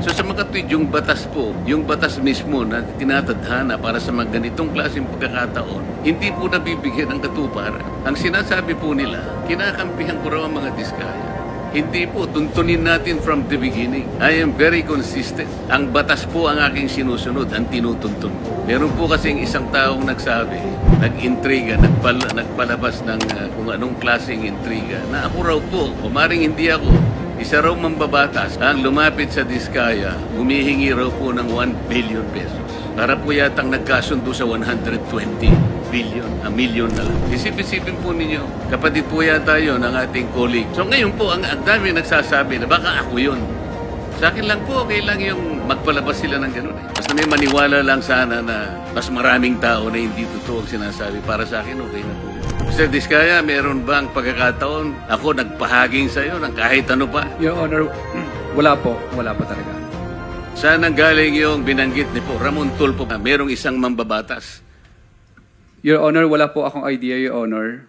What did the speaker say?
So sa mga kapatid, yung batas po, yung batas mismo na tinatadhana para sa mga ganitong klaseng pagkakataon, hindi po nabibigyan ng katuparan. Ang sinasabi po nila, kinakampihan ko raw ang mga diskaya. Hindi po, tuntunin natin from the beginning. I am very consistent. Ang batas po ang aking sinusunod, ang tinutuntun ko. Meron po kasing isang taong nagsabi, nag-intriga, nagpalabas ng kung anong klaseng intriga, na ako raw po, umaring hindi ako, isa raw mambabatas ang lumapit sa diskaya, humihingi raw po ng 1 billion pesos. Para po yatang nagkasundo sa 120 billion, a million na lang. Isip-isipin po ninyo, kapatid po yata yun ang ating colleague. So ngayon po, ang dami nagsasabi na baka ako yun. Sa akin lang po, okay lang yung magpalabas sila ng gano'n. Basta may maniwala lang sana na mas maraming tao na hindi totoo ang sinasabi. Para sa akin, okay na po. Mr. Diskaya, meron bang pagkakataon ako nagpahaging sa iyo ng kahit ano pa? Your Honor, wala po. Wala po talaga. Saan ang galing yung binanggit ni po Ramon Tulfo na merong isang mambabatas? Your Honor, wala po akong idea, Your Honor.